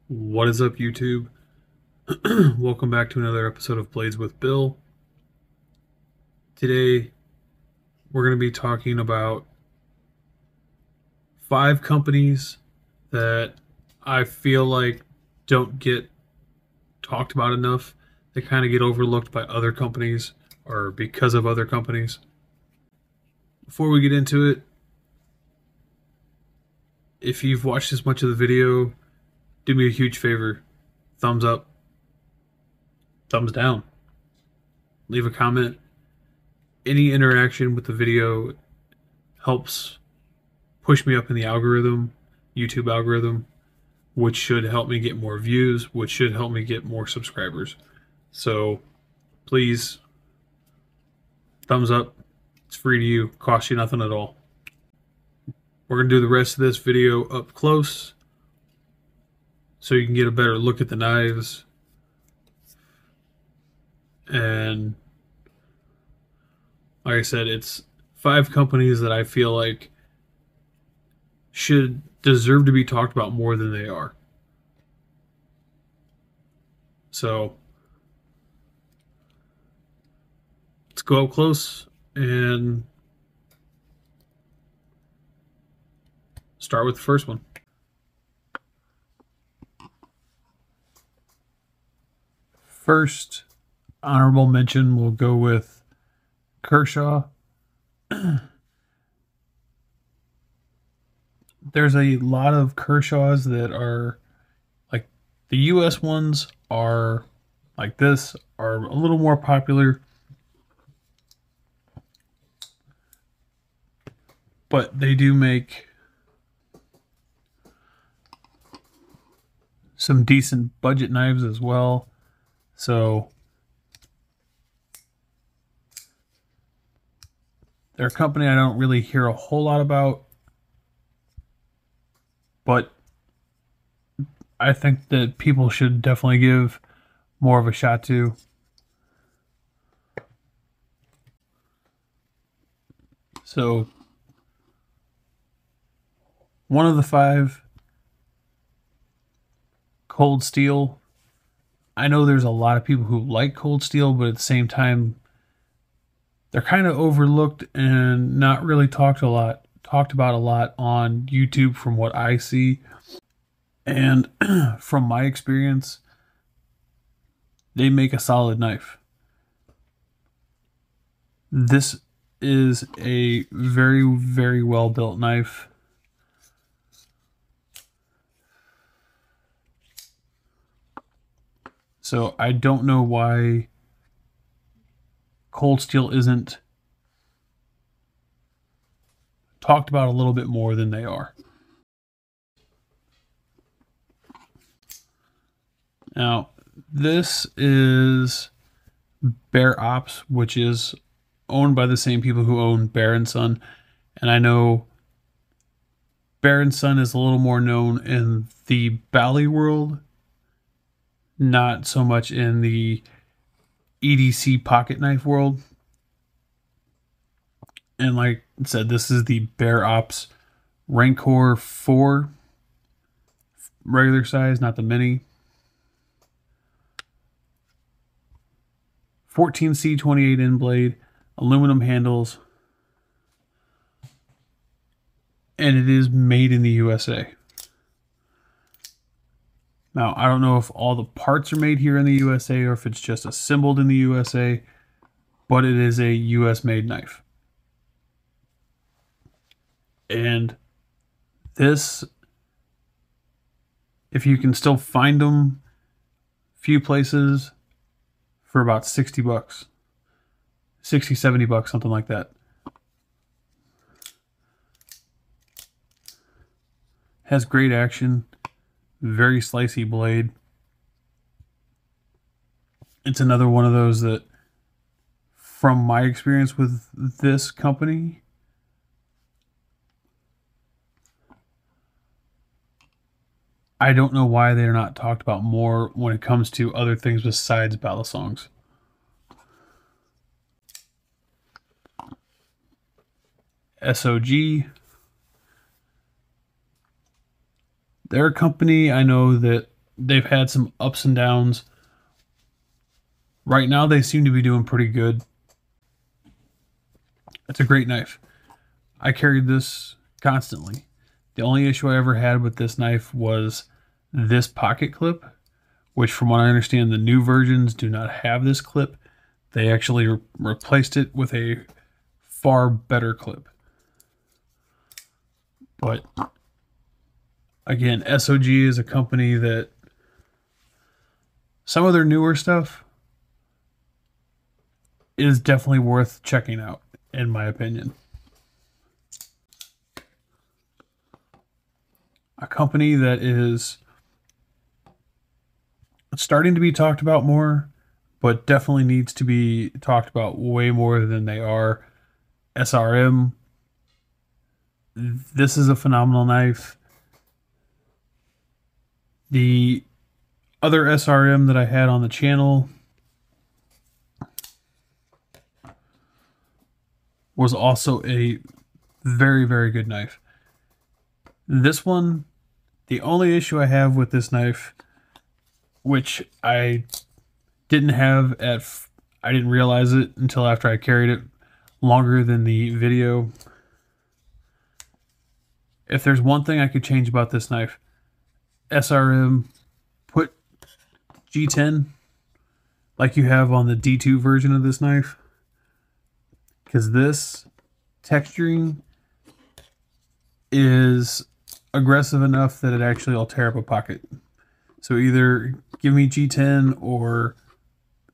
What is up, YouTube? Welcome back to another episode of Blades with Bill. Today, we're going to be talking about 5 companies that I feel like don't get talked about enough. They kind of get overlooked by other companies or because of other companies. Before we get into it, if you've watched this much of the video, do me a huge favor. Thumbs up, thumbs down, leave a comment. Any interaction with the video helps push me up in the algorithm, YouTube algorithm, which should help me get more views, which should help me get more subscribers. So please, thumbs up. It's free to you, costs you nothing at all. We're going to do the rest of this video up close so you can get a better look at the knives. And like I said, it's 5 companies that I feel like should deserve to be talked about more than they are. So let's go up close and start with the first one. First honorable mention will go with Kershaw. There's a lot of Kershaws that are like the US ones are like this, are a little more popular, but they do make some decent budget knives as well. So they're a company I don't really hear a whole lot about, but I think that people should definitely give more of a shot to. So one of the 5, Cold Steel. I know there's a lot of people who like Cold Steel, but at the same time, they're kind of overlooked and not really talked about a lot on YouTube from what I see. And from my experience, they make a solid knife. This is a very, very well built knife. So I don't know why Cold Steel isn't talked about a little bit more than they are. Now, this is Bear Ops, which is owned by the same people who own Bear & Son. And I know Bear & Son is a little more known in the Bally world, not so much in the EDC pocket knife world. And like I said, this is the Bear Ops Rancor 4 regular size, not the mini. 14C28 end blade, aluminum handles, and it is made in the USA. Now, I don't know if all the parts are made here in the USA or if it's just assembled in the USA, but it is a US made knife. And this, if you can still find them, few places, for about 60 bucks, 60, 70 bucks, something like that. Has great action, very slicey blade. It's another one of those that, from my experience with this company, I don't know why they're not talked about more when it comes to other things besides battle songs. SOG. They're a company I know that they've had some ups and downs. Right now, they seem to be doing pretty good. It's a great knife. I carried this constantly. The only issue I ever had with this knife was this pocket clip, which from what I understand, the new versions do not have this clip. They actually replaced it with a far better clip. But again, SOG is a company that some of their newer stuff is definitely worth checking out, in my opinion. A company that is starting to be talked about more, but definitely needs to be talked about way more than they are. SRM. This is a phenomenal knife. The other SRM that I had on the channel was also a very, very good knife. This one, the only issue I have with this knife, which I didn't have I didn't realize it until after I carried it longer than the video. If there's one thing I could change about this knife, SRM, put G10 like you have on the D2 version of this knife, because this texturing is aggressive enough that it actually will tear up a pocket. So either give me G10 or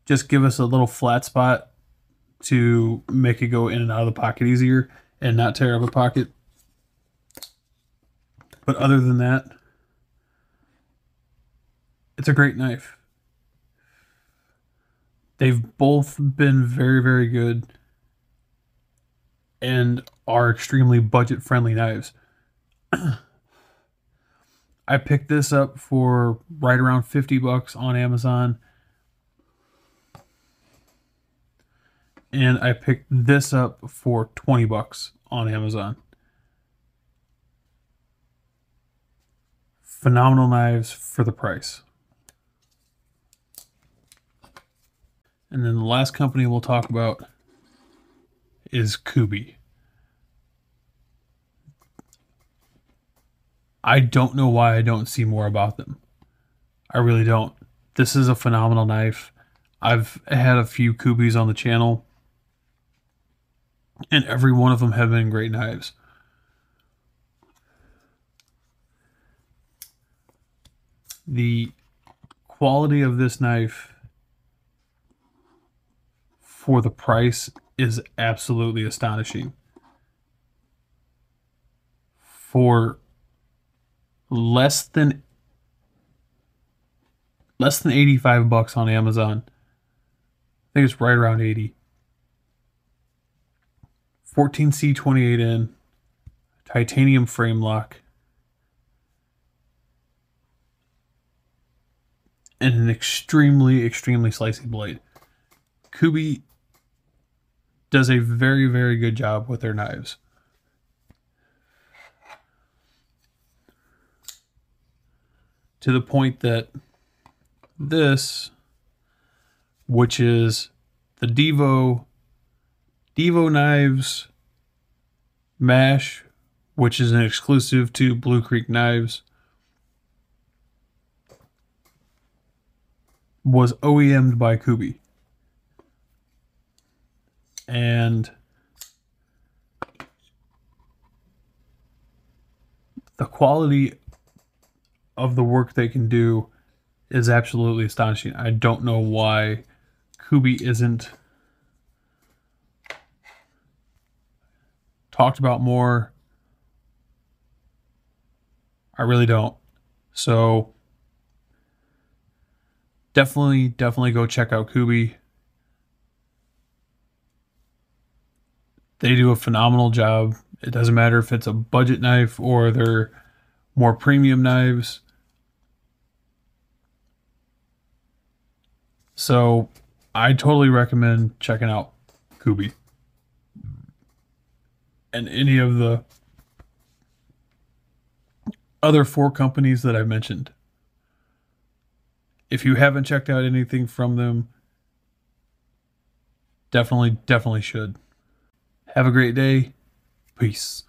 just give us a little flat spot to make it go in and out of the pocket easier and not tear up a pocket. But other than that, it's a great knife. They've both been very, very good and are extremely budget-friendly knives. I picked this up for right around 50 bucks on Amazon. And I picked this up for 20 bucks on Amazon. Phenomenal knives for the price. And then the last company we'll talk about is Kubi. I don't know why I don't see more about them. I really don't. This is a phenomenal knife. I've had a few Kubis on the channel, and every one of them have been great knives. The quality of this knife for the price is absolutely astonishing. For less than 85 bucks on Amazon, I think it's right around 80. 14C28N, titanium frame lock, and an extremely, extremely slicey blade. Kubi does a very, very good job with their knives. To the point that this, which is the Devo Knives Mash, which is an exclusive to Blue Creek Knives, was OEM'd by Kubi. And the quality of the work they can do is absolutely astonishing. I don't know why Kubi isn't talked about more. I really don't. So definitely go check out Kubi. They do a phenomenal job. It doesn't matter if it's a budget knife or they're more premium knives. So I totally recommend checking out Kubi and any of the other 4 companies that I mentioned. If you haven't checked out anything from them, definitely should. Have a great day. Peace.